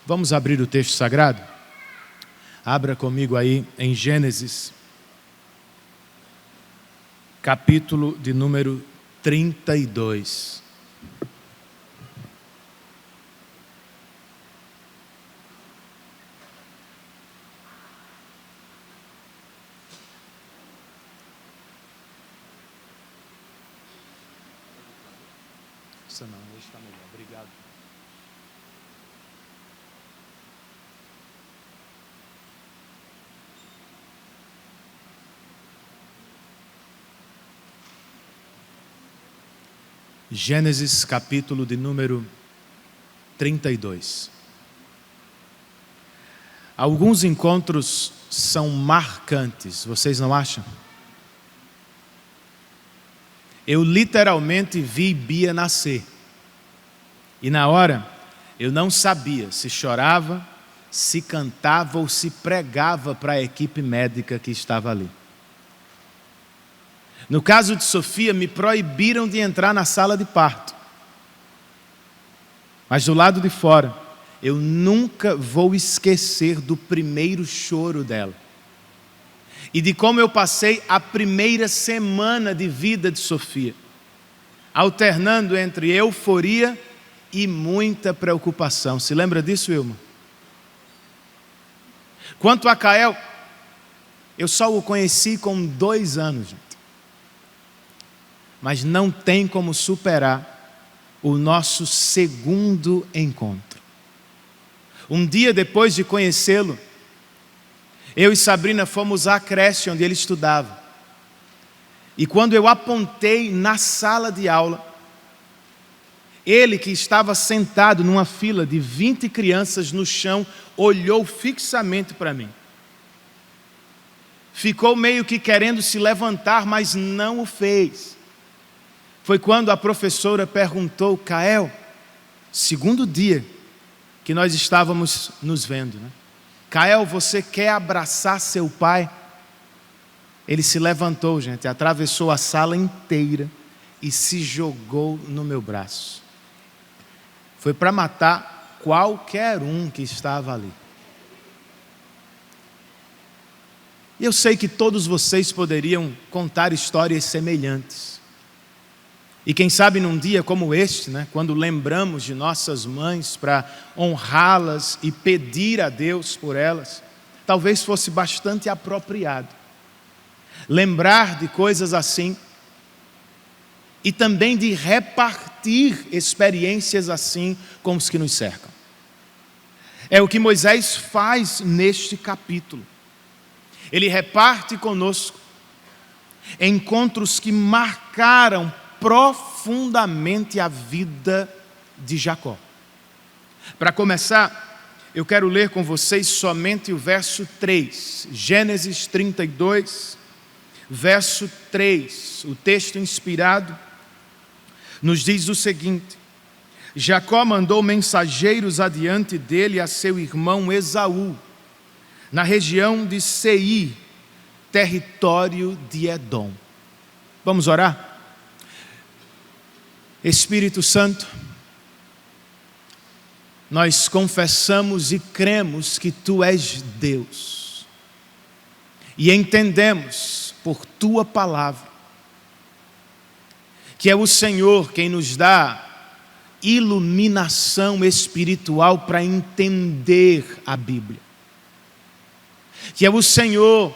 Vamos abrir o texto sagrado? Abra comigo aí em Gênesis, capítulo de número 32. Isso não, hoje está melhor. Obrigado. Gênesis, capítulo de número 32. Alguns encontros são marcantes, vocês não acham? Eu literalmente vi Bia nascer. E na hora, eu não sabia se chorava, se cantava ou se pregava para a equipe médica que estava ali. No caso de Sofia, me proibiram de entrar na sala de parto. Mas do lado de fora, eu nunca vou esquecer do primeiro choro dela. E de como eu passei a primeira semana de vida de Sofia, alternando entre euforia e muita preocupação. Se lembra disso, Wilma? Quanto a Kael, eu só o conheci com 2 anos, gente. Mas não tem como superar o nosso segundo encontro. Um dia depois de conhecê-lo, eu e Sabrina fomos à creche onde ele estudava. E quando eu apontei na sala de aula, ele, que estava sentado numa fila de 20 crianças no chão, olhou fixamente para mim. Ficou meio que querendo se levantar, mas não o fez. Foi quando a professora perguntou: Kael, segundo dia que nós estávamos nos vendo, né? Kael, você quer abraçar seu pai? Ele se levantou, gente, atravessou a sala inteira e se jogou no meu braço. Foi para matar qualquer um que estava ali. E eu sei que todos vocês poderiam contar histórias semelhantes. E quem sabe num dia como este, né, quando lembramos de nossas mães para honrá-las e pedir a Deus por elas, talvez fosse bastante apropriado lembrar de coisas assim e também de repartir experiências assim com os que nos cercam. É o que Moisés faz neste capítulo. Ele reparte conosco encontros que marcaram profundamente a vida de Jacó. Para começar, eu quero ler com vocês somente o verso 3, Gênesis 32, verso 3. O texto inspirado nos diz o seguinte: Jacó mandou mensageiros adiante dele a seu irmão Esaú, na região de Seir, território de Edom. Vamos orar? Espírito Santo, nós confessamos e cremos que Tu és Deus. E entendemos por Tua palavra que é o Senhor quem nos dá iluminação espiritual para entender a Bíblia. Que é o Senhor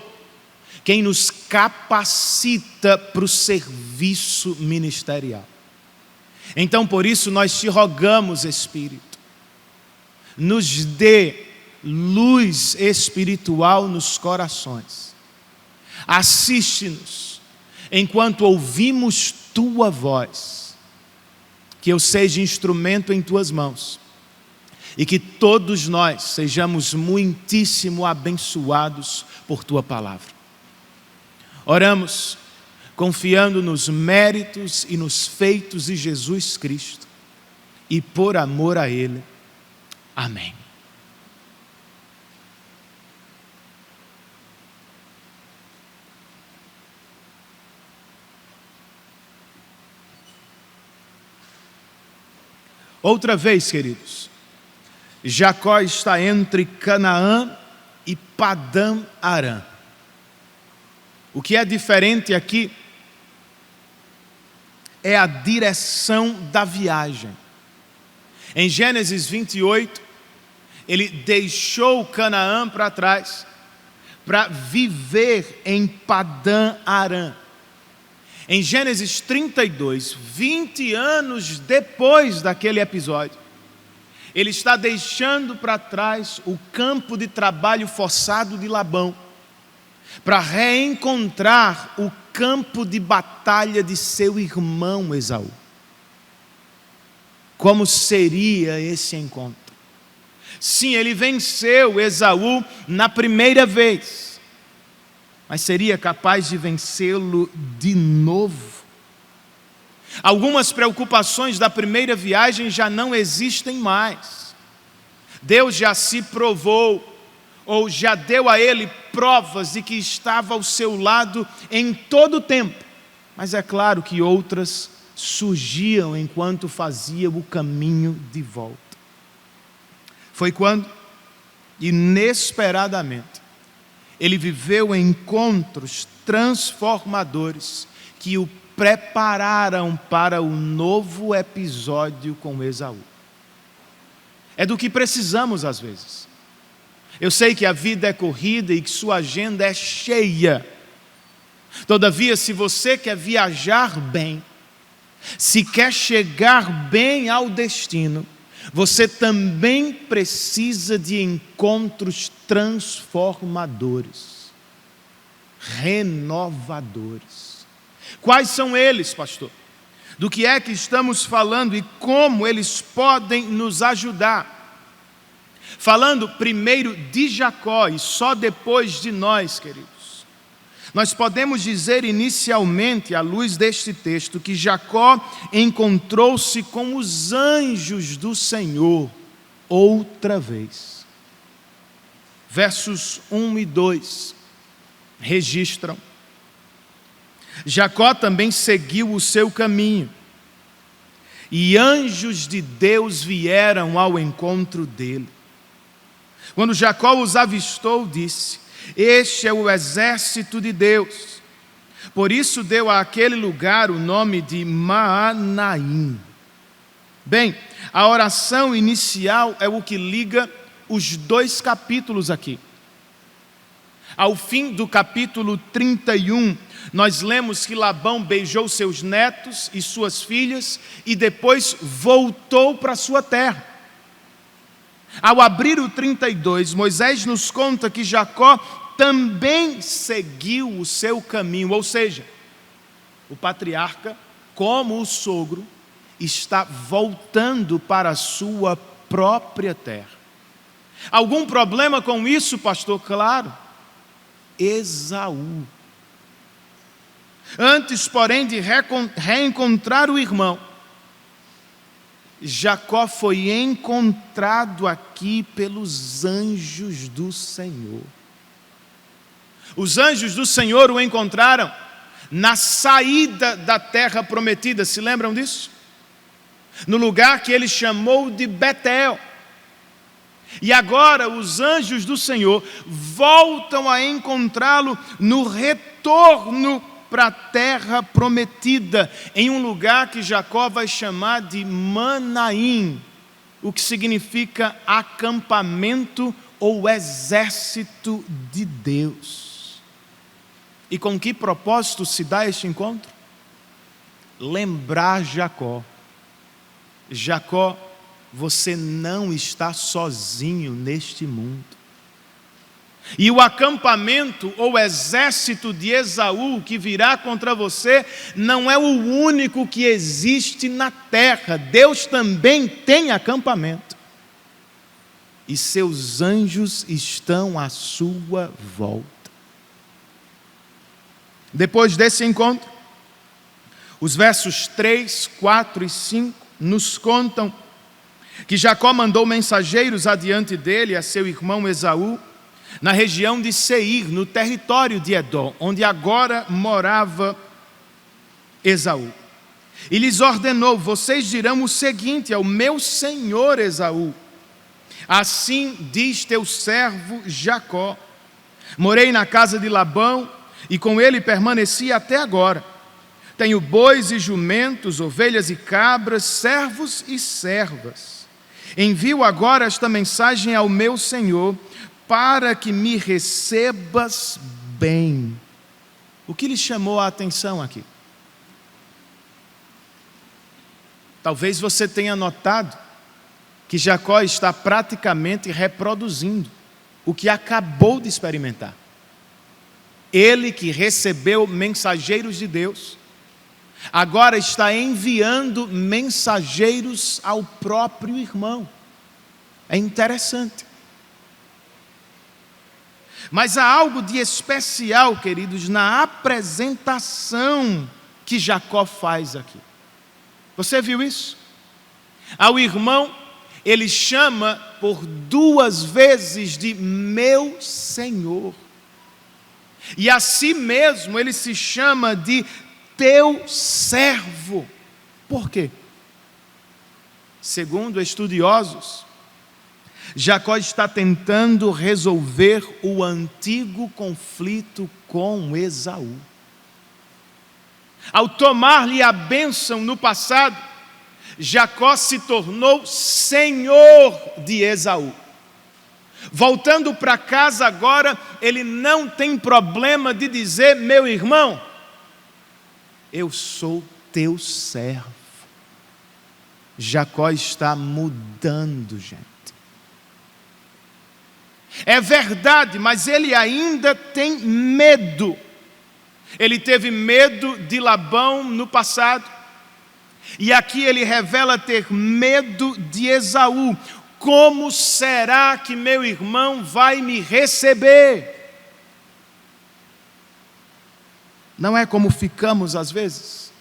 quem nos capacita para o serviço ministerial. Então, por isso, nós te rogamos, Espírito, nos dê luz espiritual nos corações. Assiste-nos enquanto ouvimos Tua voz, que eu seja instrumento em Tuas mãos e que todos nós sejamos muitíssimo abençoados por Tua palavra. Oramos confiando nos méritos e nos feitos de Jesus Cristo e por amor a Ele. Amém. Outra vez, queridos, Jacó está entre Canaã e Padã Arã. O que é diferente aqui é a direção da viagem. Em Gênesis 28, ele deixou Canaã para trás para viver em Padã Arã. Em Gênesis 32, 20 anos depois daquele episódio, ele está deixando para trás o campo de trabalho forçado de Labão para reencontrar o campo de batalha de seu irmão Esaú. Como seria esse encontro? Sim, ele venceu Esaú na primeira vez, mas seria capaz de vencê-lo de novo? Algumas preocupações da primeira viagem já não existem mais. Deus já se provou, ou já deu a ele provas de que estava ao seu lado em todo o tempo. Mas é claro que outras surgiam enquanto fazia o caminho de volta. Foi quando, inesperadamente, ele viveu encontros transformadores que o prepararam para o novo episódio com Esaú. É do que precisamos às vezes. Eu sei que a vida é corrida e que sua agenda é cheia. Todavia, se você quer viajar bem, se quer chegar bem ao destino, você também precisa de encontros transformadores, renovadores. Quais são eles, pastor? Do que é que estamos falando e como eles podem nos ajudar? Falando primeiro de Jacó e só depois de nós, queridos. Nós podemos dizer inicialmente, à luz deste texto, que Jacó encontrou-se com os anjos do Senhor outra vez. Versos 1 e 2 registram: Jacó também seguiu o seu caminho, e anjos de Deus vieram ao encontro dele. Quando Jacó os avistou, disse: este é o exército de Deus. Por isso deu àquele lugar o nome de Maanaim. Bem, a oração inicial é o que liga os dois capítulos aqui. Ao fim do capítulo 31, nós lemos que Labão beijou seus netos e suas filhas e depois voltou para sua terra. Ao abrir o 32, Moisés nos conta que Jacó também seguiu o seu caminho, ou seja, o patriarca, como o sogro, está voltando para a sua própria terra. Algum problema com isso, pastor? Claro, Esaú. Antes, porém, de reencontrar o irmão, Jacó foi encontrado aqui pelos anjos do Senhor. Os anjos do Senhor o encontraram na saída da terra prometida, se lembram disso? No lugar que ele chamou de Betel. E agora os anjos do Senhor voltam a encontrá-lo no retorno para a terra prometida, em um lugar que Jacó vai chamar de Manaim, o que significa acampamento ou exército de Deus. E com que propósito se dá este encontro? Lembrar Jacó: Jacó, você não está sozinho neste mundo. E o acampamento ou exército de Esaú que virá contra você não é o único que existe na terra. Deus também tem acampamento. E seus anjos estão à sua volta. Depois desse encontro, os versos 3, 4 e 5 nos contam que Jacó mandou mensageiros adiante dele a seu irmão Esaú, na região de Seir, no território de Edom, onde agora morava Esaú. E lhes ordenou: vocês dirão o seguinte ao meu senhor Esaú: Assim diz teu servo Jacó: morei na casa de Labão e com ele permaneci até agora. Tenho bois e jumentos, ovelhas e cabras, servos e servas. Envio agora esta mensagem ao meu senhor, para que me recebas bem. O que lhe chamou a atenção aqui? Talvez você tenha notado que Jacó está praticamente reproduzindo o que acabou de experimentar. Ele que recebeu mensageiros de Deus, agora está enviando mensageiros ao próprio irmão. É interessante. Mas há algo de especial, queridos, na apresentação que Jacó faz aqui. Você viu isso? Ao irmão, ele chama por 2 vezes de meu Senhor. E a si mesmo ele se chama de teu servo. Por quê? Segundo estudiosos, Jacó está tentando resolver o antigo conflito com Esaú. Ao tomar-lhe a bênção no passado, Jacó se tornou senhor de Esaú. Voltando para casa agora, ele não tem problema de dizer: meu irmão, eu sou teu servo. Jacó está mudando, gente. É verdade, mas ele ainda tem medo. Ele teve medo de Labão no passado, e aqui ele revela ter medo de Esaú. Como será que meu irmão vai me receber? Não é como ficamos às vezes,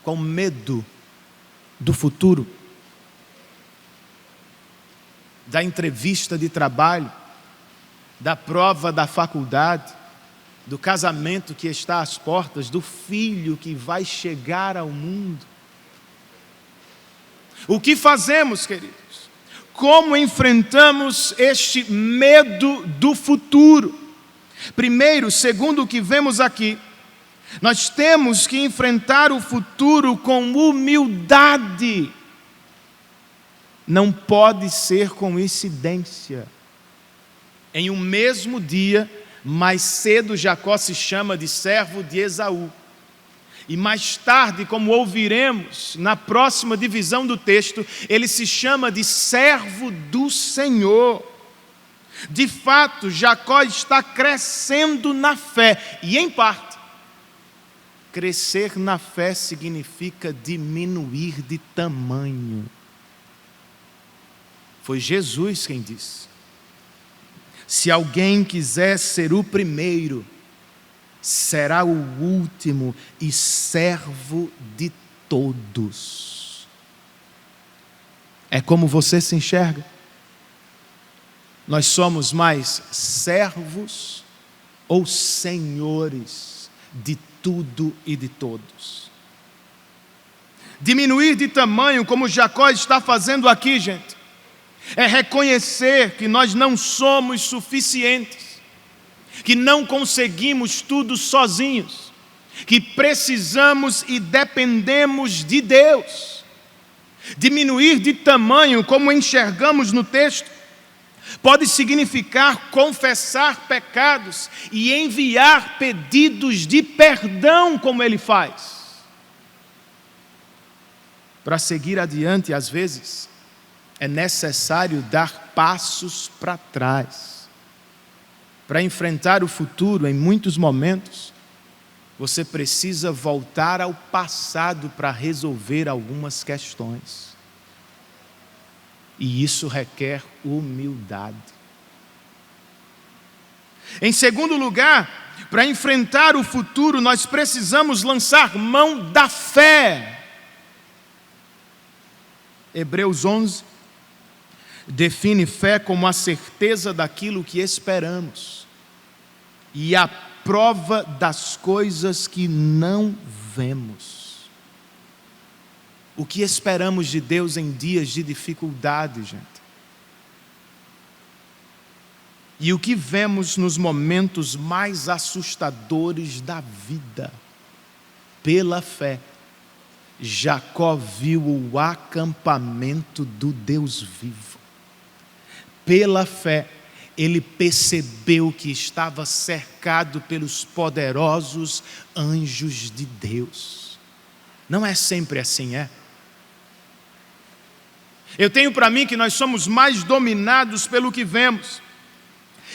com medo do futuro, da entrevista de trabalho, da prova da faculdade, do casamento que está às portas, do filho que vai chegar ao mundo. O que fazemos, queridos? Como enfrentamos este medo do futuro? Primeiro, segundo o que vemos aqui, nós temos que enfrentar o futuro com humildade. Não pode ser coincidência. Em um mesmo dia, mais cedo Jacó se chama de servo de Esaú. E mais tarde, como ouviremos na próxima divisão do texto, ele se chama de servo do Senhor. De fato, Jacó está crescendo na fé. E em parte, crescer na fé significa diminuir de tamanho. Foi Jesus quem disse: se alguém quiser ser o primeiro, será o último e servo de todos. É como você se enxerga? Nós somos mais servos ou senhores de tudo e de todos? Diminuir de tamanho, como Jacó está fazendo aqui, gente, é reconhecer que nós não somos suficientes, que não conseguimos tudo sozinhos, que precisamos e dependemos de Deus. Diminuir de tamanho, como enxergamos no texto, pode significar confessar pecados e enviar pedidos de perdão, como ele faz. Para seguir adiante, às vezes, é necessário dar passos para trás. Para enfrentar o futuro, em muitos momentos, você precisa voltar ao passado para resolver algumas questões. E isso requer humildade. Em segundo lugar, para enfrentar o futuro, nós precisamos lançar mão da fé. Hebreus 11 define fé como a certeza daquilo que esperamos e a prova das coisas que não vemos. O que esperamos de Deus em dias de dificuldade, gente? E o que vemos nos momentos mais assustadores da vida? Pela fé, Jacó viu o acampamento do Deus vivo. Pela fé, ele percebeu que estava cercado pelos poderosos anjos de Deus. Não é sempre assim, é? Eu tenho para mim que nós somos mais dominados pelo que vemos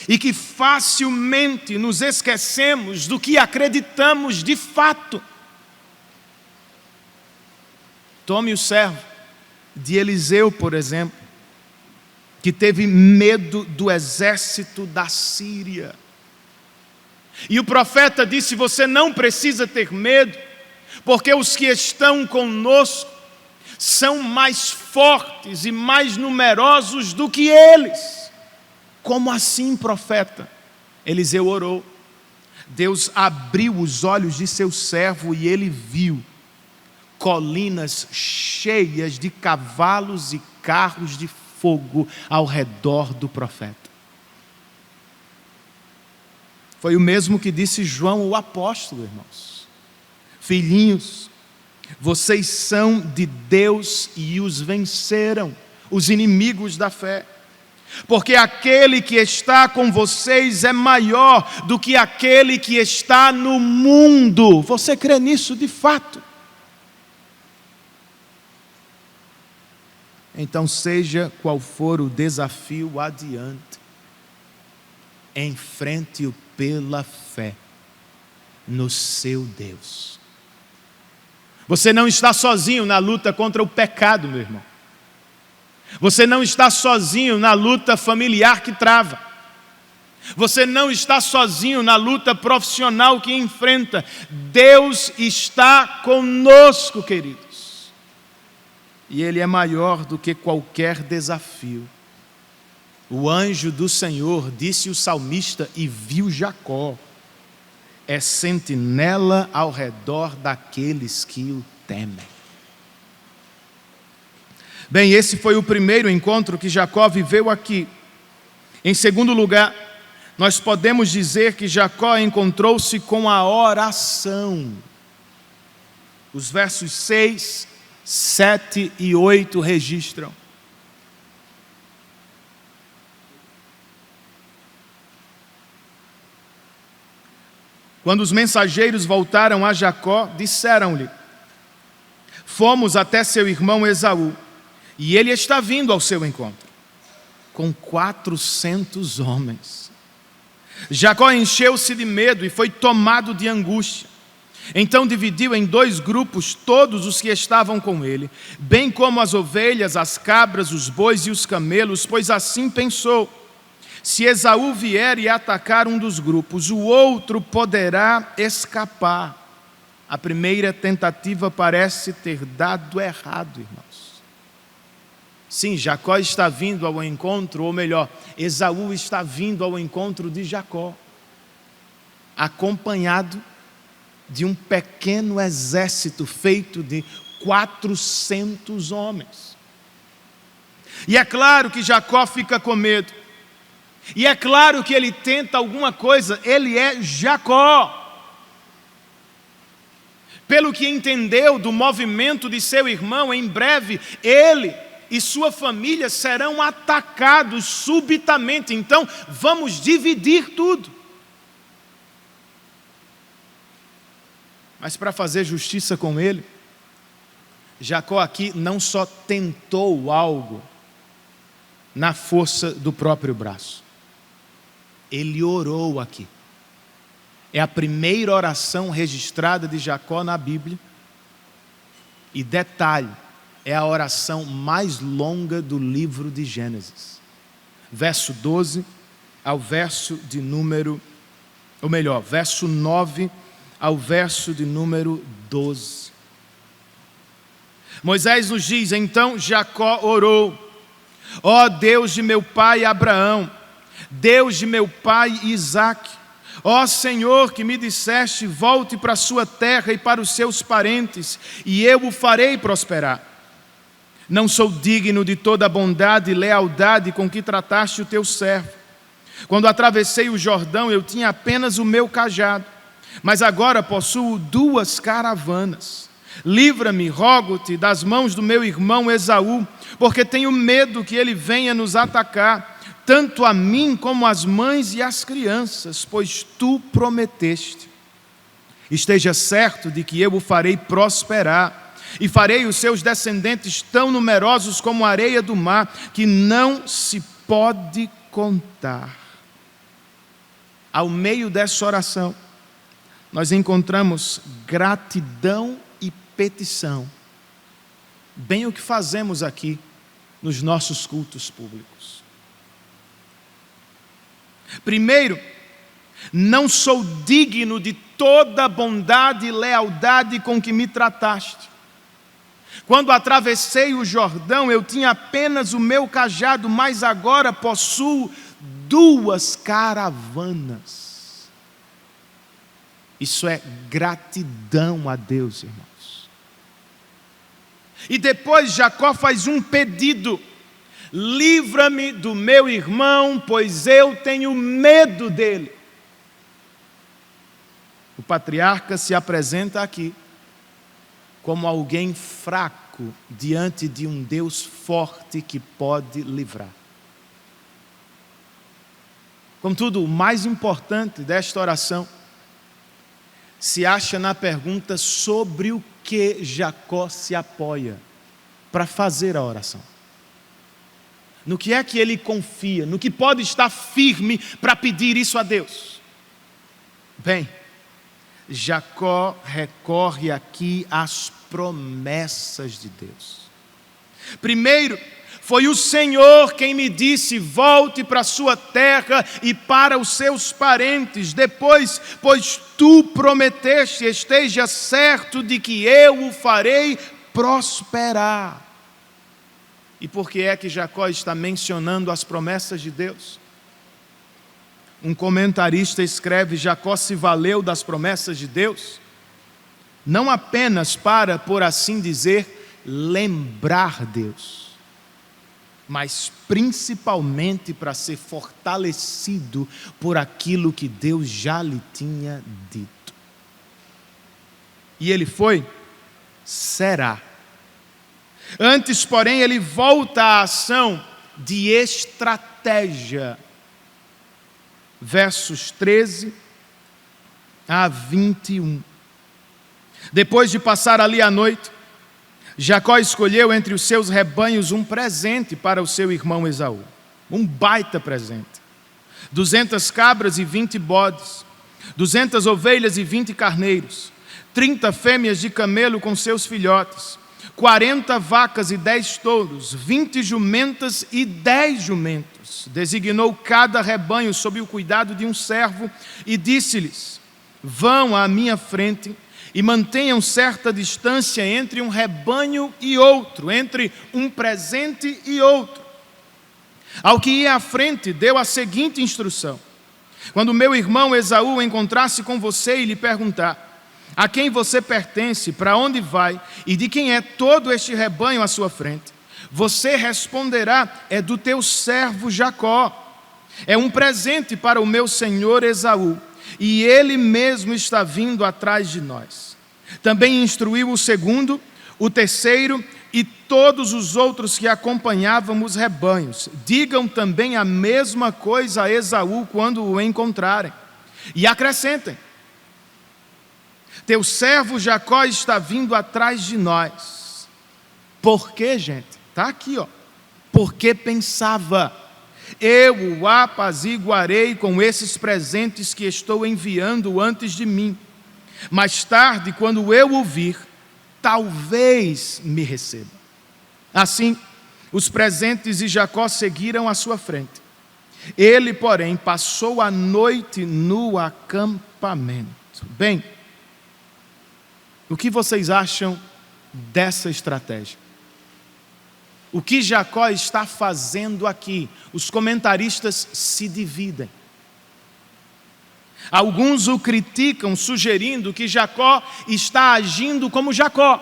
e que facilmente nos esquecemos do que acreditamos de fato. Tome o servo de Eliseu, por exemplo, que teve medo do exército da Síria. E o profeta disse: você não precisa ter medo, porque os que estão conosco são mais fortes e mais numerosos do que eles. Como assim, profeta? Eliseu orou. Deus abriu os olhos de seu servo e ele viu colinas cheias de cavalos e carros de fogo ao redor do profeta. Foi o mesmo que disse João o apóstolo, irmãos. Filhinhos, vocês são de Deus e os venceram, os inimigos da fé. Porque aquele que está com vocês é maior do que aquele que está no mundo. Você crê nisso de fato? Então, seja qual for o desafio adiante, enfrente-o pela fé no seu Deus. Você não está sozinho na luta contra o pecado, meu irmão. Você não está sozinho na luta familiar que trava. Você não está sozinho na luta profissional que enfrenta. Deus está conosco, queridos. E Ele é maior do que qualquer desafio. O anjo do Senhor, disse o salmista, e viu Jacó, é sentinela ao redor daqueles que o temem. Bem, esse foi o primeiro encontro que Jacó viveu aqui. Em segundo lugar, nós podemos dizer que Jacó encontrou-se com a oração. Os versos 6, 7 e 8 registram. Quando os mensageiros voltaram a Jacó, disseram-lhe: fomos até seu irmão Esaú, e ele está vindo ao seu encontro, com 400 homens. Jacó encheu-se de medo e foi tomado de angústia. Então dividiu em 2 grupos todos os que estavam com ele, bem como as ovelhas, as cabras, os bois e os camelos, pois assim pensou: se Esaú vier e atacar um dos grupos, o outro poderá escapar. A primeira tentativa parece ter dado errado, irmãos. Sim, Jacó está vindo ao encontro, ou melhor, Esaú está vindo ao encontro de Jacó, acompanhado de um pequeno exército feito de 400 homens. E é claro que Jacó fica com medo. E é claro que ele tenta alguma coisa, ele é Jacó. Pelo que entendeu do movimento de seu irmão, em breve ele e sua família serão atacados subitamente. Então, vamos dividir tudo. Mas para fazer justiça com ele, Jacó aqui não só tentou algo na força do próprio braço. Ele orou aqui. É a primeira oração registrada de Jacó na Bíblia. E detalhe, é a oração mais longa do livro de Gênesis. Verso 12 ao verso de número, ou melhor, verso 9 ao verso de número 12. Moisés nos diz: então Jacó orou: ó Deus de meu pai Abraão, Deus de meu pai Isaque, ó Senhor, que me disseste: volte para a sua terra e para os seus parentes, e eu o farei prosperar. Não sou digno de toda a bondade e lealdade com que trataste o teu servo. Quando atravessei o Jordão, eu tinha apenas o meu cajado, mas agora possuo 2 caravanas. Livra-me, rogo-te, das mãos do meu irmão Esaú, porque tenho medo que ele venha nos atacar, tanto a mim como as mães e as crianças, pois tu prometeste. Esteja certo de que eu o farei prosperar, e farei os seus descendentes tão numerosos como a areia do mar, que não se pode contar. Ao meio dessa oração, nós encontramos gratidão e petição, bem o que fazemos aqui nos nossos cultos públicos. Primeiro, não sou digno de toda a bondade e lealdade com que me trataste. Quando atravessei o Jordão, eu tinha apenas o meu cajado, mas agora possuo 2 caravanas. Isso é gratidão a Deus, irmãos. E depois Jacó faz um pedido: livra-me do meu irmão, pois eu tenho medo dele. O patriarca se apresenta aqui como alguém fraco diante de um Deus forte que pode livrar. Contudo, o mais importante desta oração se acha na pergunta sobre o que Jacó se apoia para fazer a oração. No que é que ele confia, no que pode estar firme para pedir isso a Deus? Bem, Jacó recorre aqui às promessas de Deus. Primeiro, foi o Senhor quem me disse: volte para a sua terra e para os seus parentes. Depois, pois tu prometeste, esteja certo de que eu o farei prosperar. E por que é que Jacó está mencionando as promessas de Deus? Um comentarista escreve: Jacó se valeu das promessas de Deus, não apenas para, por assim dizer, lembrar Deus, mas principalmente para ser fortalecido por aquilo que Deus já lhe tinha dito. E ele foi, será. Antes, porém, ele volta à ação de estratégia. Versos 13 a 21. Depois de passar ali a noite, Jacó escolheu entre os seus rebanhos um presente para o seu irmão Esaú. Um baita presente. 200 cabras e 20 bodes, 200 ovelhas e 20 carneiros, 30 fêmeas de camelo com seus filhotes, 40 vacas e 10 touros, 20 jumentas e 10 jumentos. Designou cada rebanho sob o cuidado de um servo e disse-lhes: vão à minha frente e mantenham certa distância entre um rebanho e outro, entre um presente e outro. Ao que ia à frente, deu a seguinte instrução: quando meu irmão Esaú encontrasse com você e lhe perguntar: a quem você pertence, para onde vai e de quem é todo este rebanho à sua frente, você responderá: é do teu servo Jacó. É um presente para o meu senhor Esaú, e ele mesmo está vindo atrás de nós. Também instruiu o segundo, o terceiro e todos os outros que acompanhavam os rebanhos: digam também a mesma coisa a Esaú quando o encontrarem. E acrescentem: teu servo Jacó está vindo atrás de nós. Por quê, gente? Está aqui, ó. Porque pensava: eu o apaziguarei com esses presentes que estou enviando antes de mim. Mais tarde, quando eu o vir, talvez me receba. Assim, os presentes de Jacó seguiram à sua frente. Ele, porém, passou a noite no acampamento. Bem, o que vocês acham dessa estratégia? O que Jacó está fazendo aqui? Os comentaristas se dividem. Alguns o criticam, sugerindo que Jacó está agindo como Jacó.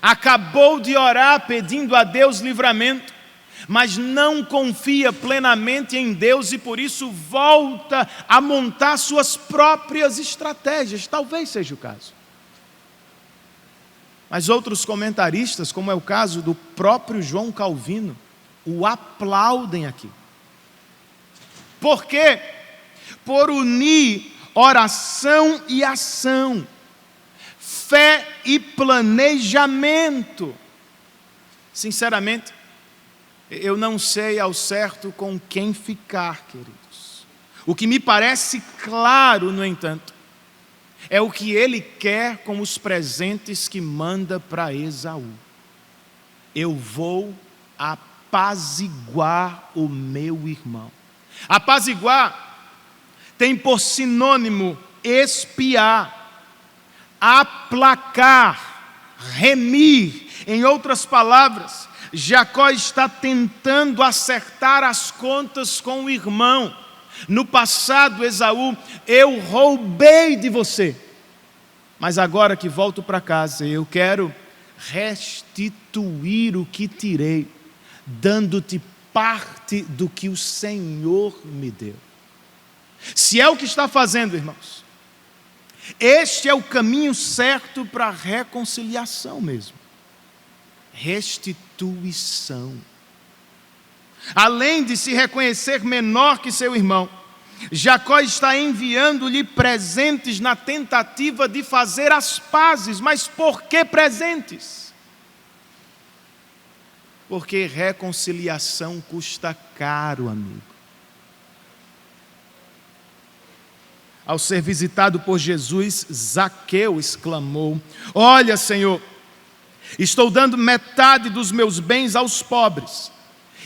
Acabou de orar pedindo a Deus livramento, mas não confia plenamente em Deus e por isso volta a montar suas próprias estratégias. Talvez seja o caso. Mas outros comentaristas, como é o caso do próprio João Calvino, o aplaudem aqui. Por quê? Por unir oração e ação, fé e planejamento. Sinceramente, eu não sei ao certo com quem ficar, queridos. O que me parece claro, no entanto, é o que ele quer com os presentes que manda para Esaú. Eu vou apaziguar o meu irmão. Apaziguar tem por sinônimo espiar, aplacar, remir. Em outras palavras, Jacó está tentando acertar as contas com o irmão. No passado, Esaú, eu roubei de você, mas agora que volto para casa, eu quero restituir o que tirei, dando-te parte do que o Senhor me deu. Se é o que está fazendo, irmãos, este é o caminho certo para a reconciliação mesmo. Restituição. Além de se reconhecer menor que seu irmão, Jacó está enviando-lhe presentes na tentativa de fazer as pazes. Mas por que presentes? Porque reconciliação custa caro, amigo. Ao ser visitado por Jesus, Zaqueu exclamou: olha, Senhor, estou dando metade dos meus bens aos pobres,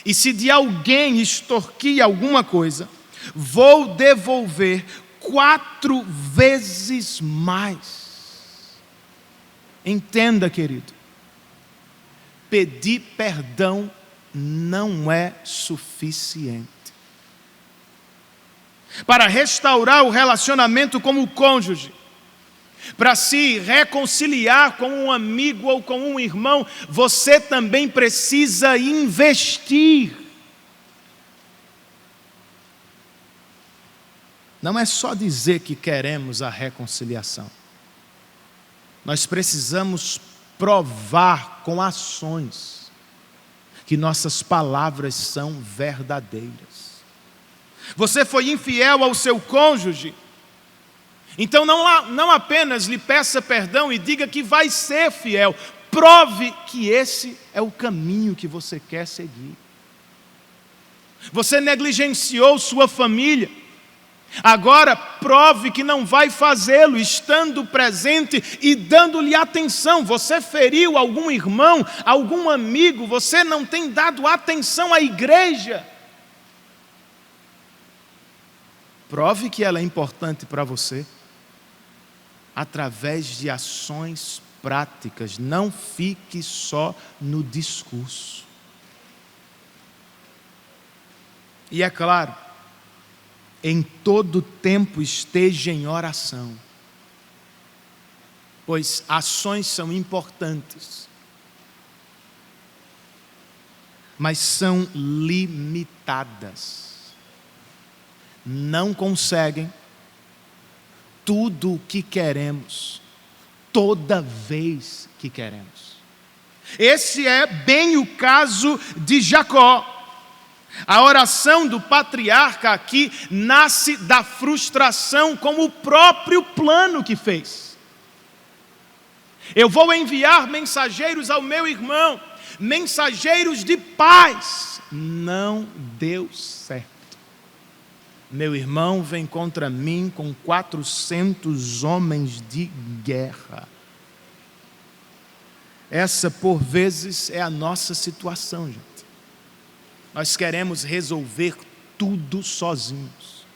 e se de alguém extorquir alguma coisa, vou devolver 4 vezes mais. Entenda, querido, pedir perdão não é suficiente. Para restaurar o relacionamento com o cônjuge, para se reconciliar com um amigo ou com um irmão, você também precisa investir. Não é só dizer que queremos a reconciliação. Nós precisamos provar com ações que nossas palavras são verdadeiras. Você foi infiel ao seu cônjuge, então não apenas lhe peça perdão e diga que vai ser fiel, prove que esse é o caminho que você quer seguir. Você negligenciou sua família, agora prove que não vai fazê-lo, estando presente e dando-lhe atenção. Você feriu algum irmão, algum amigo, você não tem dado atenção à igreja. Prove que ela é importante para você através de ações práticas. Não fique só no discurso. E é claro, em todo tempo esteja em oração, pois ações são importantes, mas são limitadas. Não conseguem tudo o que queremos, toda vez que queremos. Esse é bem o caso de Jacó. A oração do patriarca aqui nasce da frustração com o próprio plano que fez. Eu vou enviar mensageiros ao meu irmão, mensageiros de paz. Não deu certo. Meu irmão vem contra mim com 400 homens de guerra. Essa, por vezes, é a nossa situação, gente. Nós queremos resolver tudo sozinhos.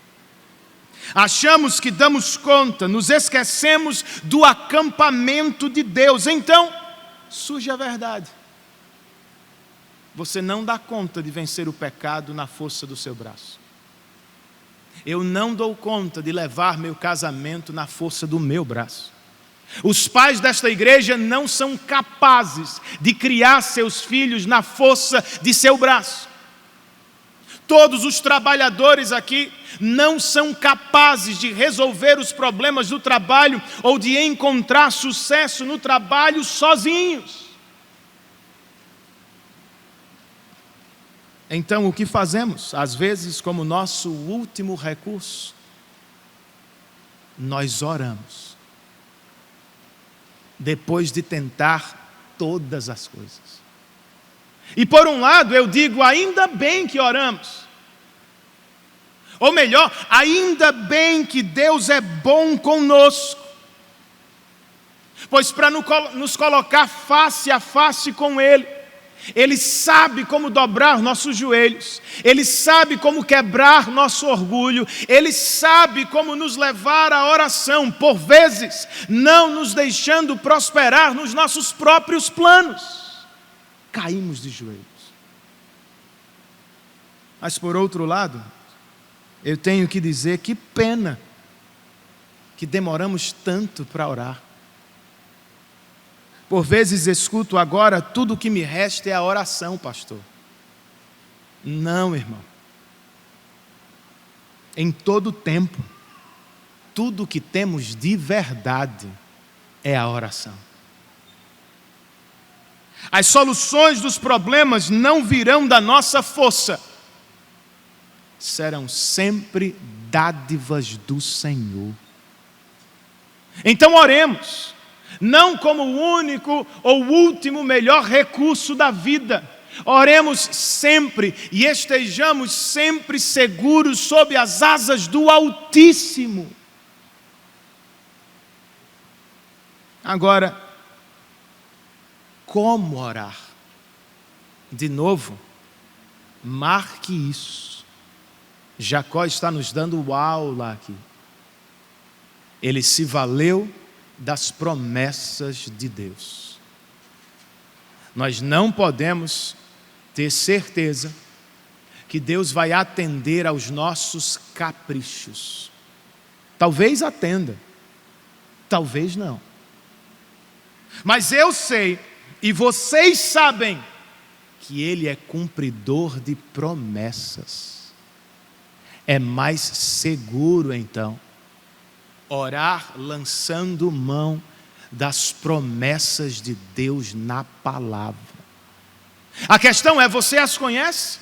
Achamos que damos conta, nos esquecemos do acampamento de Deus. Então, surge a verdade. Você não dá conta de vencer o pecado na força do seu braço. Eu não dou conta de levar meu casamento na força do meu braço. Os pais desta igreja não são capazes de criar seus filhos na força de seu braço. Todos os trabalhadores aqui não são capazes de resolver os problemas do trabalho ou de encontrar sucesso no trabalho sozinhos. Então, o que fazemos? Às vezes, como nosso último recurso, nós oramos. Depois de tentar todas as coisas. E por um lado, eu digo, ainda bem que oramos. Ou melhor, ainda bem que Deus é bom conosco. Pois para nos colocar face a face com Ele, Ele sabe como dobrar nossos joelhos, Ele sabe como quebrar nosso orgulho, Ele sabe como nos levar à oração, por vezes não nos deixando prosperar nos nossos próprios planos. Caímos de joelhos. Mas por outro lado, eu tenho que dizer que pena que demoramos tanto para orar. Por vezes escuto agora, tudo o que me resta é a oração, pastor. Não, irmão. Em todo tempo, tudo o que temos de verdade é a oração. As soluções dos problemas não virão da nossa força. Serão sempre dádivas do Senhor. Então oremos, não como o único ou último melhor recurso da vida. Oremos sempre e estejamos sempre seguros sob as asas do Altíssimo. Agora, como orar? De novo, marque isso. Jacó está nos dando aula aqui. Ele se valeu das promessas de Deus. Nós não podemos ter certeza que Deus vai atender aos nossos caprichos. Talvez atenda, talvez não. Mas eu sei, e vocês sabem, que Ele é cumpridor de promessas. É mais seguro, então, orar lançando mão das promessas de Deus na palavra. A questão é, você as conhece?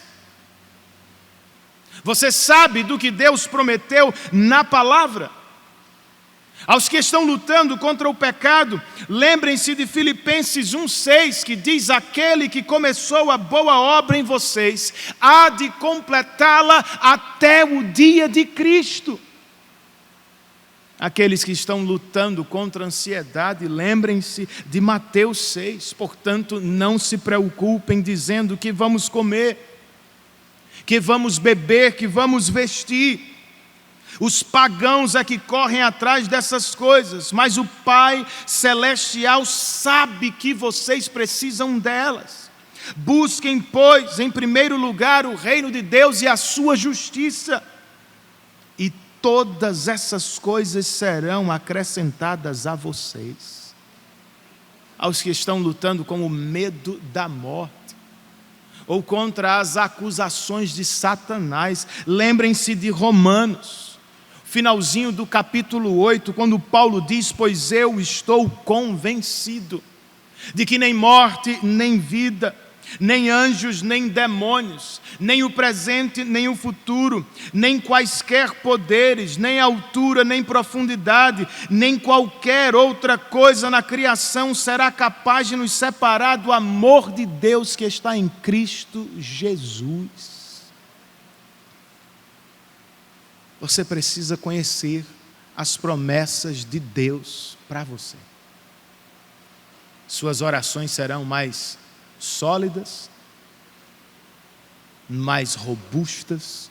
Você sabe do que Deus prometeu na palavra? Aos que estão lutando contra o pecado, lembrem-se de Filipenses 1,6, que diz: aquele que começou a boa obra em vocês, há de completá-la até o dia de Cristo. Aqueles que estão lutando contra a ansiedade, lembrem-se de Mateus 6, portanto, não se preocupem dizendo que vamos comer, que vamos beber, que vamos vestir. Os pagãos é que correm atrás dessas coisas, mas o Pai Celestial sabe que vocês precisam delas. Busquem, pois, em primeiro lugar o reino de Deus e a sua justiça, e todas essas coisas serão acrescentadas a vocês. Aos que estão lutando com o medo da morte, ou contra as acusações de Satanás, lembrem-se de Romanos, finalzinho do capítulo 8, quando Paulo diz: pois eu estou convencido de que nem morte, nem vida, nem anjos, nem demônios, nem o presente, nem o futuro, nem quaisquer poderes, nem altura, nem profundidade, nem qualquer outra coisa na criação será capaz de nos separar do amor de Deus que está em Cristo Jesus. Você precisa conhecer as promessas de Deus para você. Suas orações serão mais sólidas, mais robustas,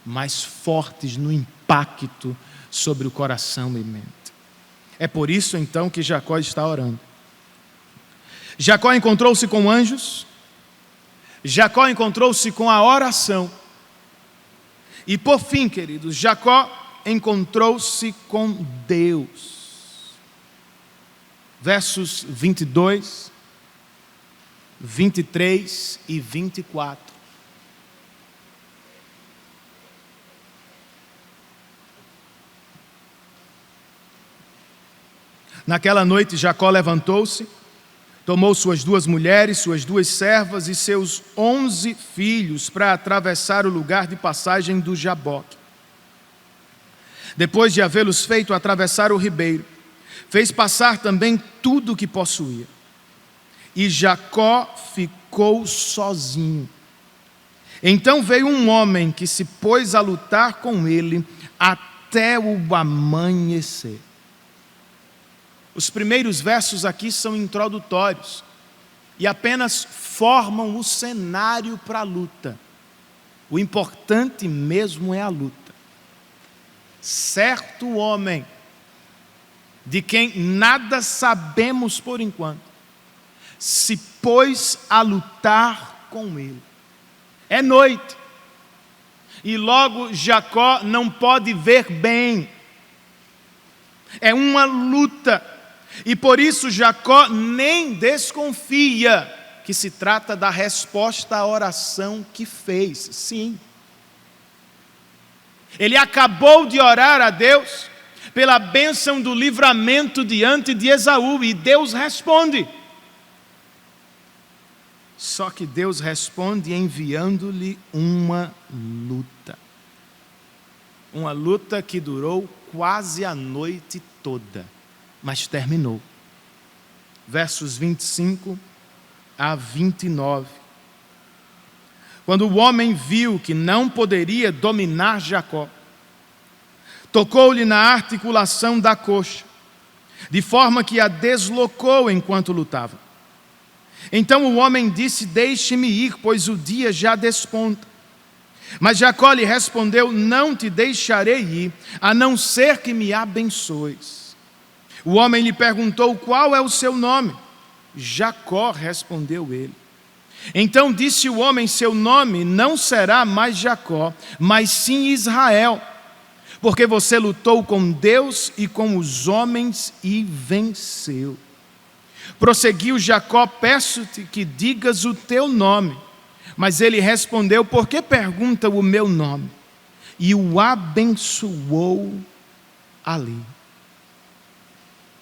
mais fortes no impacto sobre o coração e mente. É por isso então que Jacó está orando. Jacó encontrou-se com anjos, Jacó encontrou-se com a oração. E por fim, queridos, Jacó encontrou-se com Deus. Versos 22, 23 e 24. Naquela noite Jacó levantou-se, tomou suas 2 mulheres, suas 2 servas e seus 11 filhos para atravessar o lugar de passagem do Jaboque. Depois de havê-los feito atravessar o ribeiro, fez passar também tudo o que possuía. E Jacó ficou sozinho. Então veio um homem que se pôs a lutar com ele até o amanhecer. Os primeiros versos aqui são introdutórios e apenas formam o cenário para a luta. O importante mesmo é a luta. Certo homem, de quem nada sabemos por enquanto, se pôs a lutar com ele. É noite, e logo Jacó não pode ver bem. É uma luta, e por isso Jacó nem desconfia que se trata da resposta à oração que fez. Sim. Ele acabou de orar a Deus pela bênção do livramento diante de Esaú, e Deus responde. Só que Deus responde enviando-lhe uma luta. Uma luta que durou quase a noite toda, mas terminou. Versos 25 a 29. Quando o homem viu que não poderia dominar Jacó, tocou-lhe na articulação da coxa, de forma que a deslocou enquanto lutava. Então o homem disse: deixe-me ir, pois o dia já desponta. Mas Jacó lhe respondeu: não te deixarei ir, a não ser que me abençoes. O homem lhe perguntou: qual é o seu nome? Jacó, respondeu ele. Então disse o homem: seu nome não será mais Jacó, mas sim Israel, porque você lutou com Deus e com os homens e venceu. Prosseguiu Jacó: peço-te que digas o teu nome. Mas ele respondeu: por que pergunta o meu nome? E o abençoou ali.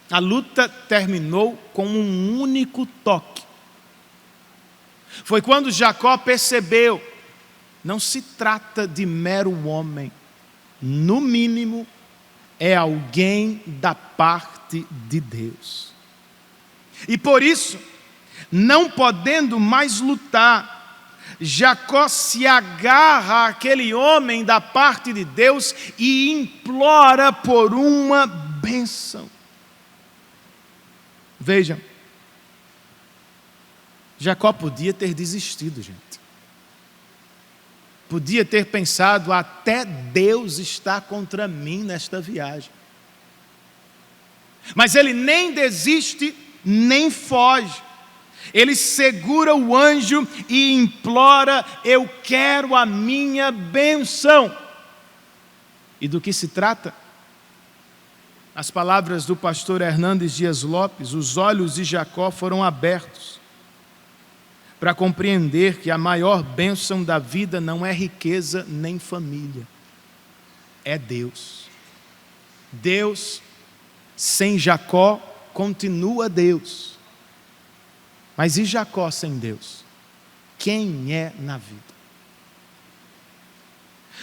A luta terminou com um único toque. Foi quando Jacó percebeu: não se trata de mero homem, no mínimo é alguém da parte de Deus. E por isso, não podendo mais lutar, Jacó se agarra àquele homem da parte de Deus e implora por uma bênção. Vejam, Jacó podia ter desistido, gente. Podia ter pensado: até Deus está contra mim nesta viagem. Mas ele nem desiste, nem foge. Ele segura o anjo e implora: eu quero a minha bênção. E do que se trata? As palavras do pastor Hernandes Dias Lopes: os olhos de Jacó foram abertos para compreender que a maior bênção da vida não é riqueza nem família, é Deus. Deus, sem Jacó, continua Deus. Mas e Jacó sem Deus? Quem é na vida?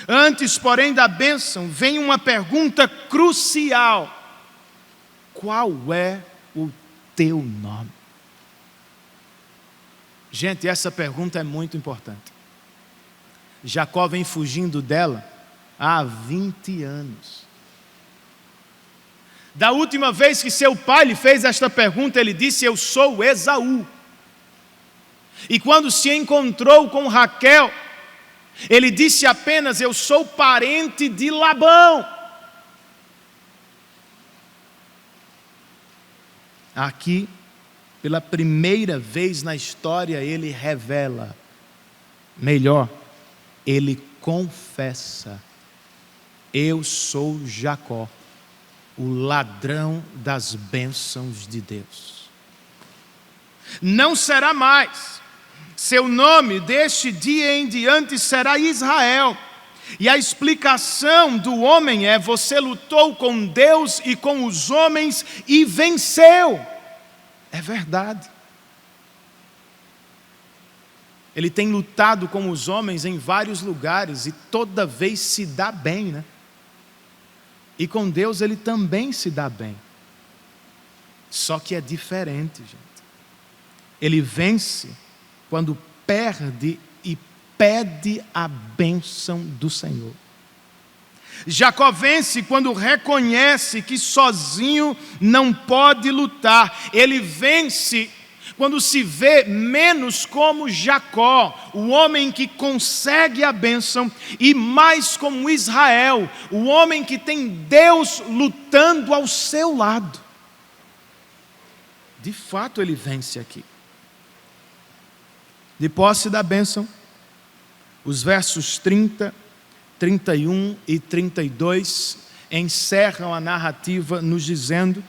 Antes, porém, da bênção, vem uma pergunta crucial: qual é o teu nome? Gente, essa pergunta é muito importante. Jacó vem fugindo dela há 20 anos. Da última vez que seu pai lhe fez esta pergunta, ele disse: eu sou Esaú. E quando se encontrou com Raquel, ele disse apenas: eu sou parente de Labão. Aqui, pela primeira vez na história, ele revela, melhor, ele confessa: eu sou Jacó, o ladrão das bênçãos de Deus. Não será mais. Seu nome deste dia em diante será Israel. E a explicação do homem é: você lutou com Deus e com os homens e venceu. É verdade. Ele tem lutado com os homens em vários lugares e toda vez se dá bem, né? E com Deus ele também se dá bem. Só que é diferente, gente. Ele vence quando perde e pede a bênção do Senhor. Jacó vence quando reconhece que sozinho não pode lutar. Ele vence quando se vê menos como Jacó, o homem que consegue a bênção, e mais como Israel, o homem que tem Deus lutando ao seu lado. De fato ele vence aqui. De posse da bênção, os versos 30, 31 e 32 encerram a narrativa nos dizendo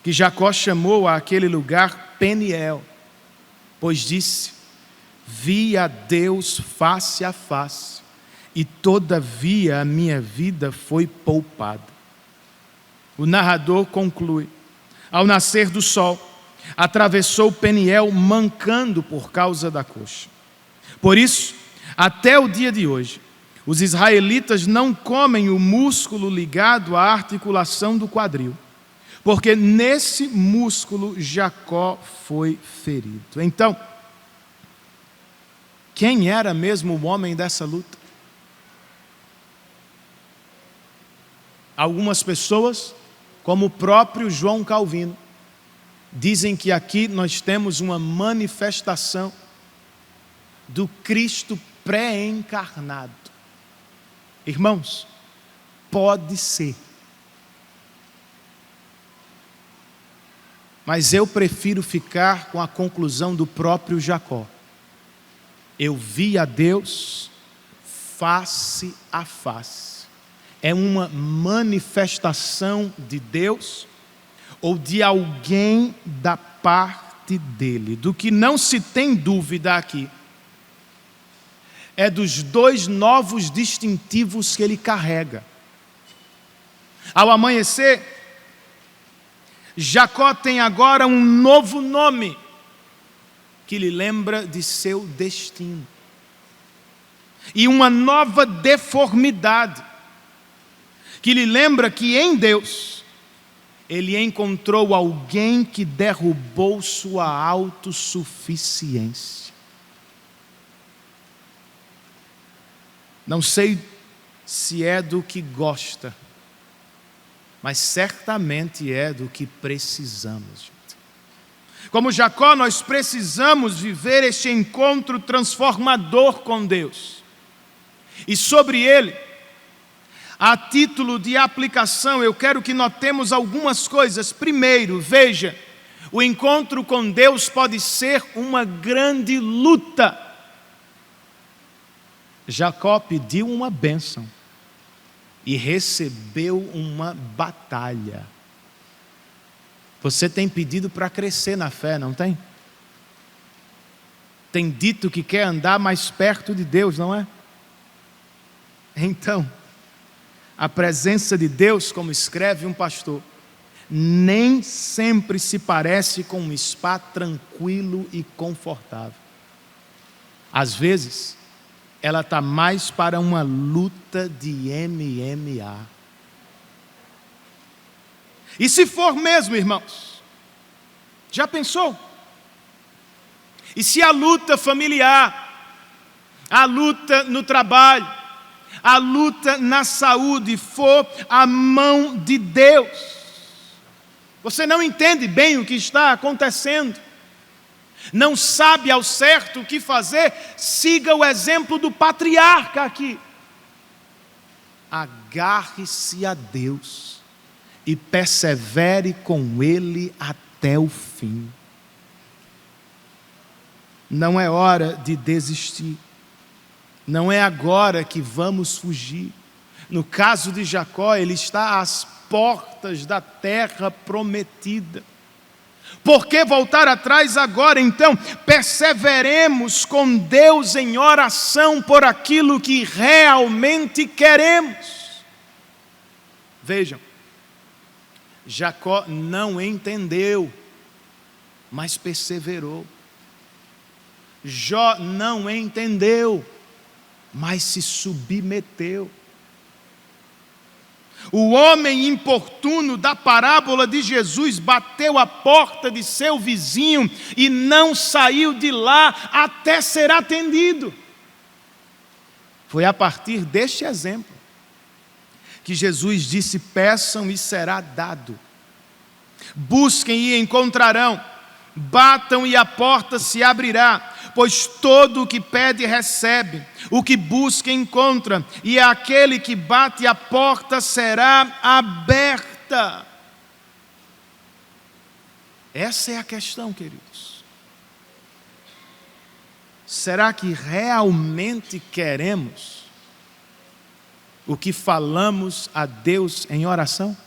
que Jacó chamou àquele lugar Peniel, pois disse: vi a Deus face a face, e todavia a minha vida foi poupada. O narrador conclui: ao nascer do sol, atravessou Peniel mancando por causa da coxa. Por isso, até o dia de hoje, os israelitas não comem o músculo ligado à articulação do quadril, porque nesse músculo Jacó foi ferido. Então, quem era mesmo o homem dessa luta? Algumas pessoas, como o próprio João Calvino, dizem que aqui nós temos uma manifestação do Cristo pré-encarnado. Irmãos, pode ser. Mas eu prefiro ficar com a conclusão do próprio Jacó. Eu vi a Deus face a face. É uma manifestação de Deus ou de alguém da parte dele. Do que não se tem dúvida aqui é dos dois novos distintivos que ele carrega. Ao amanhecer, Jacó tem agora um novo nome que lhe lembra de seu destino. E uma nova deformidade que lhe lembra que em Deus ele encontrou alguém que derrubou sua autossuficiência. Não sei se é do que gosta, mas certamente é do que precisamos. Como Jacó, nós precisamos viver este encontro transformador com Deus. E sobre ele, a título de aplicação, eu quero que notemos algumas coisas. Primeiro, veja, o encontro com Deus pode ser uma grande luta. Jacó pediu uma bênção e recebeu uma batalha. Você tem pedido para crescer na fé, não tem? Tem dito que quer andar mais perto de Deus, não é? Então, a presença de Deus, como escreve um pastor, nem sempre se parece com um spa tranquilo e confortável. Às vezes, ela está mais para uma luta de MMA. E se for mesmo, irmãos, já pensou? E se a luta familiar, a luta no trabalho, a luta na saúde for a mão de Deus? Você não entende bem o que está acontecendo, não sabe ao certo o que fazer, siga o exemplo do patriarca aqui. Agarre-se a Deus e persevere com Ele até o fim. Não é hora de desistir. Não é agora que vamos fugir. No caso de Jacó, ele está às portas da terra prometida. Por que voltar atrás agora? Então, perseveremos com Deus em oração por aquilo que realmente queremos. Vejam, Jacó não entendeu, mas perseverou. Jó não entendeu, mas se submeteu. O homem importuno da parábola de Jesus bateu a porta de seu vizinho e não saiu de lá até ser atendido. Foi a partir deste exemplo que Jesus disse: peçam e será dado, busquem e encontrarão, batam e a porta se abrirá. Pois todo o que pede recebe, o que busca encontra, e aquele que bate a porta será aberta. Essa é a questão, queridos. Será que realmente queremos o que falamos a Deus em oração?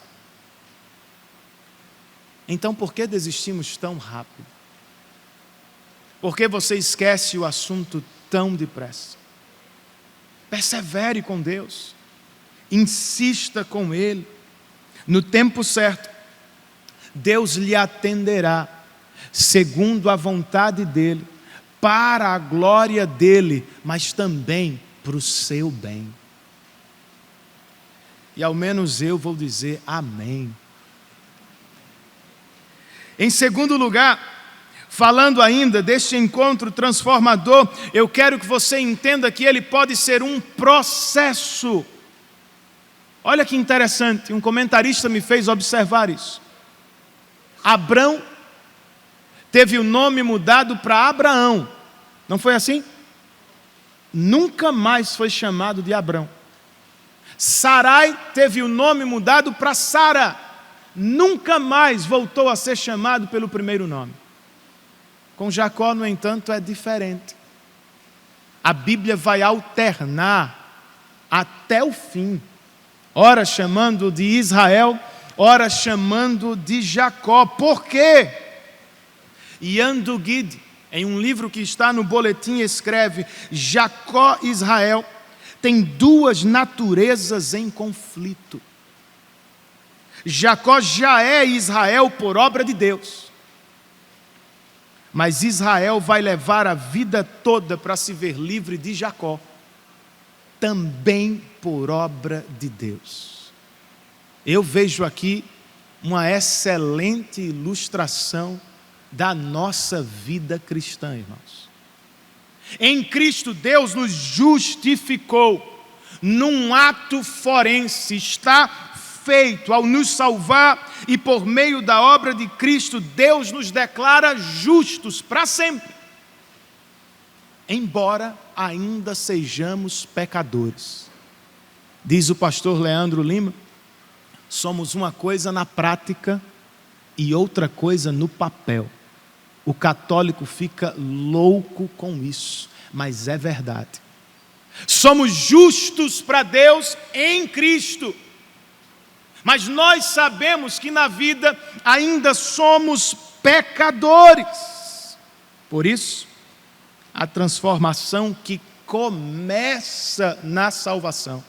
Então, por que desistimos tão rápido? Por que você esquece o assunto tão depressa? Persevere com Deus, insista com Ele. No tempo certo, Deus lhe atenderá, segundo a vontade dEle, para a glória dEle, mas também para o seu bem. E ao menos eu vou dizer amém. Em segundo lugar, falando ainda deste encontro transformador, eu quero que você entenda que ele pode ser um processo. Olha que interessante, um comentarista me fez observar isso. Abrão teve o nome mudado para Abraão, não foi assim? Nunca mais foi chamado de Abrão. Sarai teve o nome mudado para Sara, nunca mais voltou a ser chamado pelo primeiro nome. Com Jacó, no entanto, é diferente. A Bíblia vai alternar até o fim, ora chamando de Israel, ora chamando de Jacó. Por quê? Ian Duguid, em um livro que está no boletim, escreve: Jacó e Israel têm duas naturezas em conflito. Jacó já é Israel por obra de Deus, mas Israel vai levar a vida toda para se ver livre de Jacó, também por obra de Deus. Eu vejo aqui uma excelente ilustração da nossa vida cristã, irmãos. Em Cristo, Deus nos justificou num ato forense, está feito ao nos salvar, e por meio da obra de Cristo, Deus nos declara justos para sempre, embora ainda sejamos pecadores. Diz o pastor Leandro Lima: somos uma coisa na prática e outra coisa no papel. O católico fica louco com isso, mas é verdade. Somos justos para Deus em Cristo, mas nós sabemos que na vida ainda somos pecadores. Por isso, a transformação que começa na salvação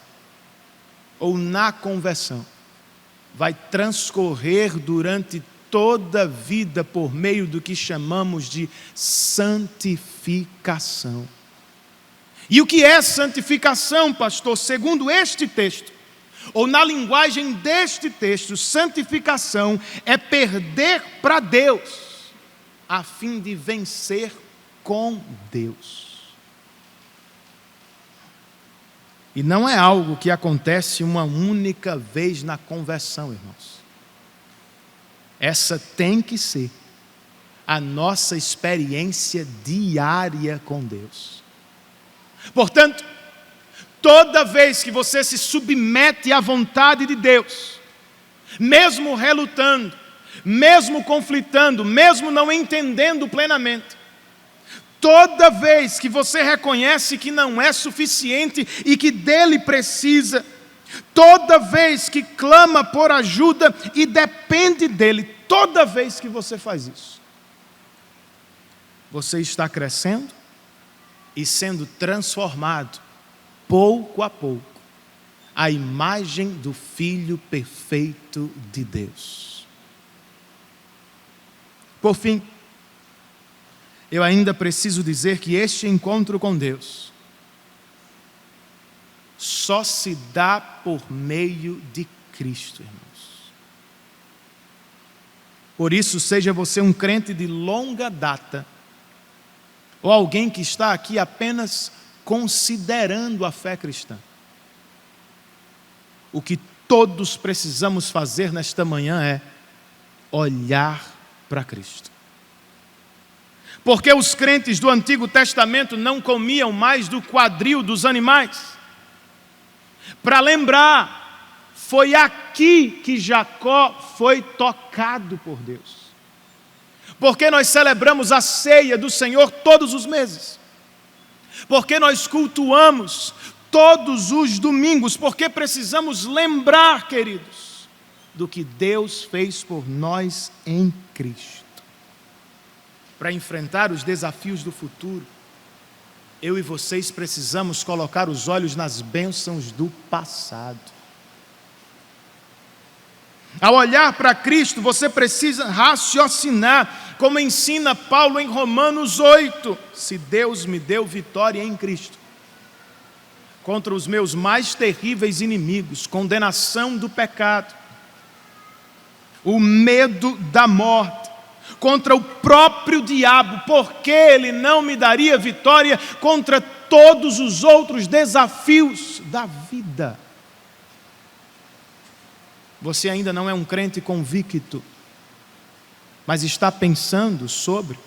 ou na conversão vai transcorrer durante toda a vida por meio do que chamamos de santificação. E o que é santificação, pastor? Segundo este texto, ou na linguagem deste texto, santificação é perder para Deus, a fim de vencer com Deus. E não é algo que acontece uma única vez na conversão, irmãos. Essa tem que ser a nossa experiência diária com Deus. Portanto, toda vez que você se submete à vontade de Deus, mesmo relutando, mesmo conflitando, mesmo não entendendo plenamente, toda vez que você reconhece que não é suficiente e que dele precisa, Toda vez que clama por ajuda e depende dele, toda vez que você faz isso, você está crescendo e sendo transformado, pouco a pouco, à imagem do Filho perfeito de Deus. Por fim, eu ainda preciso dizer que este encontro com Deus só se dá por meio de Cristo, irmãos. Por isso, seja você um crente de longa data, ou alguém que está aqui apenas considerando a fé cristã, o que todos precisamos fazer nesta manhã é olhar para Cristo. Porque os crentes do Antigo Testamento não comiam mais do quadril dos animais. Para lembrar, foi aqui que Jacó foi tocado por Deus. Porque nós celebramos a ceia do Senhor todos os meses. Porque nós cultuamos todos os domingos. Porque precisamos lembrar, queridos, do que Deus fez por nós em Cristo. Para enfrentar os desafios do futuro, eu e vocês precisamos colocar os olhos nas bênçãos do passado. Ao olhar para Cristo, você precisa raciocinar, como ensina Paulo em Romanos 8. Se Deus me deu vitória em Cristo, contra os meus mais terríveis inimigos, condenação do pecado, o medo da morte, contra o próprio diabo, porque ele não me daria vitória contra todos os outros desafios da vida? Você ainda não é um crente convicto, mas está pensando sobre.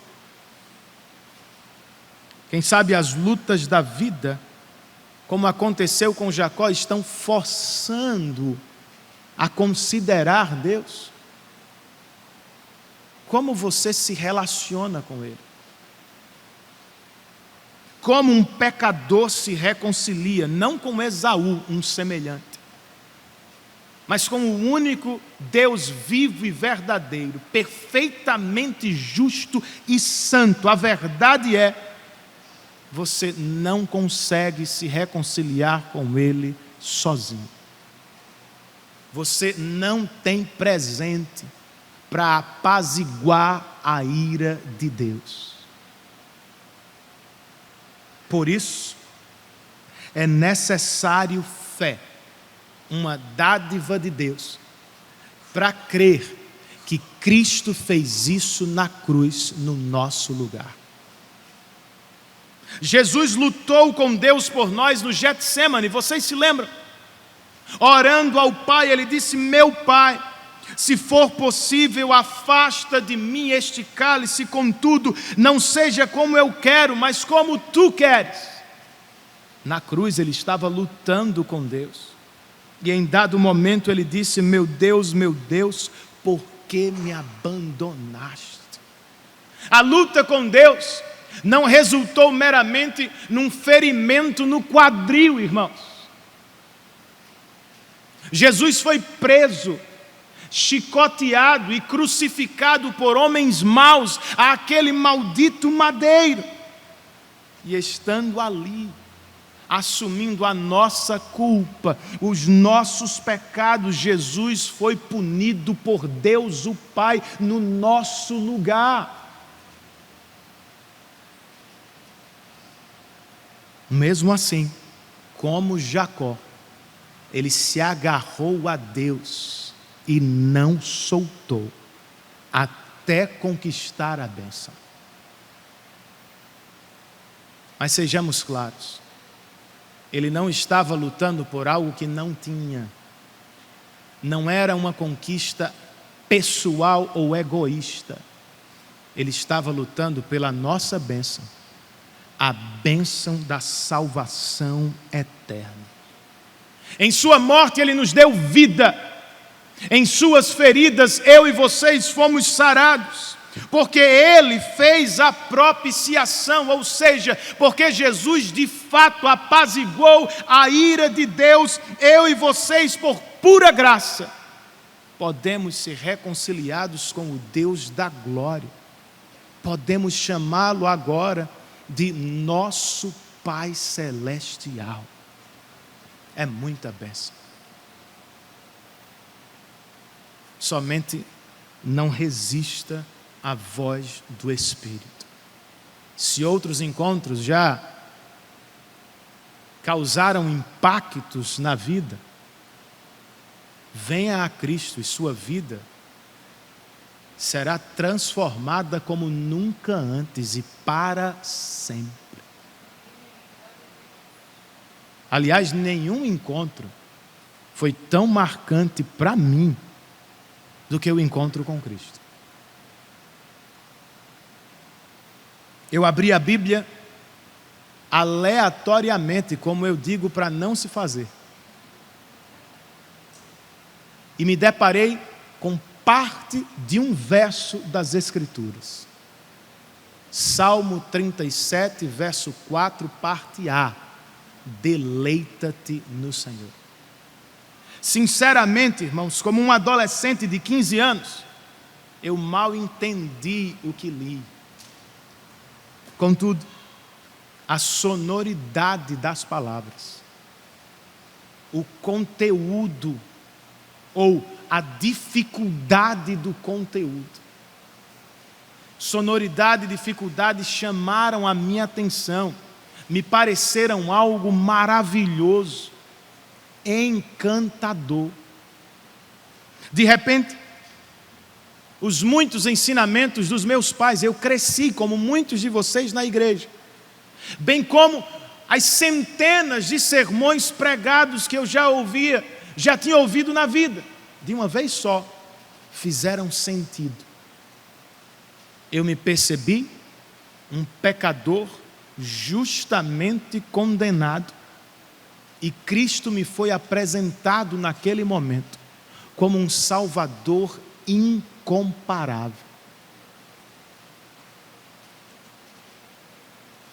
Quem sabe as lutas da vida, como aconteceu com Jacó, estão forçando a considerar Deus. Como você se relaciona com Ele? Como um pecador se reconcilia, não com Esaú, um semelhante, mas com o único Deus vivo e verdadeiro, perfeitamente justo e santo. A verdade é, você não consegue se reconciliar com Ele sozinho. Você não tem presente para apaziguar a ira de Deus. Por isso, é necessário fé, uma dádiva de Deus, para crer que Cristo fez isso na cruz, no nosso lugar. Jesus lutou com Deus por nós no Getsêmani, vocês se lembram? Orando ao Pai, ele disse: meu Pai, se for possível, afasta de mim este cálice, contudo, não seja como eu quero, mas como tu queres. Na cruz ele estava lutando com Deus. E em dado momento ele disse: meu Deus, por que me abandonaste? A luta com Deus não resultou meramente num ferimento no quadril, irmãos. Jesus foi preso, chicoteado e crucificado por homens maus àquele maldito madeiro. E estando ali, assumindo a nossa culpa, os nossos pecados, Jesus foi punido por Deus o Pai no nosso lugar. Mesmo assim, como Jacó, ele se agarrou a Deus e não soltou, até conquistar a bênção. Mas sejamos claros, ele não estava lutando por algo que não tinha. Não era uma conquista pessoal ou egoísta. Ele estava lutando pela nossa bênção, a bênção da salvação eterna. Em sua morte ele nos deu vida. Em suas feridas eu e vocês fomos sarados. porque Ele fez a propiciação, ou seja, porque Jesus de fato apaziguou a ira de Deus, eu e vocês, por pura graça, podemos ser reconciliados com o Deus da glória. Podemos chamá-lo agora de nosso Pai Celestial. É muita bênção. Somente não resista à voz do Espírito. Se outros encontros já causaram impactos na vida, venha a Cristo e sua vida será transformada como nunca antes e para sempre. Aliás, nenhum encontro foi tão marcante para mim do que o encontro com Cristo. Eu abri a Bíblia aleatoriamente, como eu digo, para não se fazer. E me deparei com parte de um verso das Escrituras. Salmo 37, verso 4, parte A. Deleita-te no Senhor. Sinceramente, irmãos, como um adolescente de 15 anos, eu mal entendi o que li. Contudo, a sonoridade das palavras, o conteúdo, ou a dificuldade do conteúdo, sonoridade e dificuldade chamaram a minha atenção, me pareceram algo maravilhoso, encantador. De repente, os muitos ensinamentos dos meus pais, eu cresci como muitos de vocês na igreja, bem como as centenas de sermões pregados que eu já tinha ouvido na vida, de uma vez só, fizeram sentido. Eu me percebi um pecador justamente condenado, e Cristo me foi apresentado naquele momento como um Salvador incomparável.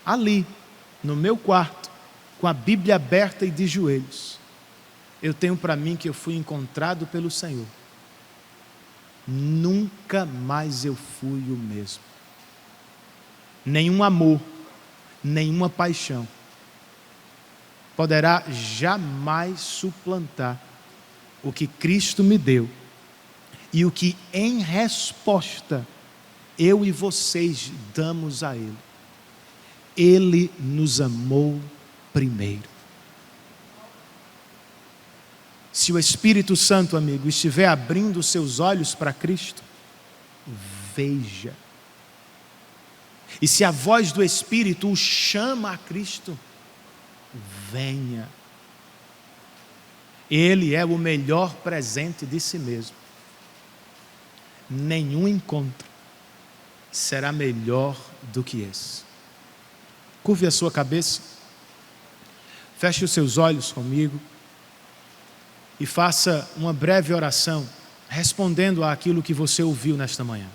Ali, no meu quarto, com a Bíblia aberta e de joelhos, eu tenho para mim que eu fui encontrado pelo Senhor. Nunca mais eu fui o mesmo. Nenhum amor, nenhuma paixão poderá jamais suplantar o que Cristo me deu e o que em resposta eu e vocês damos a Ele. Ele nos amou primeiro. Se o Espírito Santo, amigo, estiver abrindo os seus olhos para Cristo, veja. E se a voz do Espírito o chama a Cristo, venha. Ele é o melhor presente de si mesmo. Nenhum encontro será melhor do que esse. Curve a sua cabeça, feche os seus olhos comigo e faça uma breve oração, respondendo àquilo que você ouviu nesta manhã.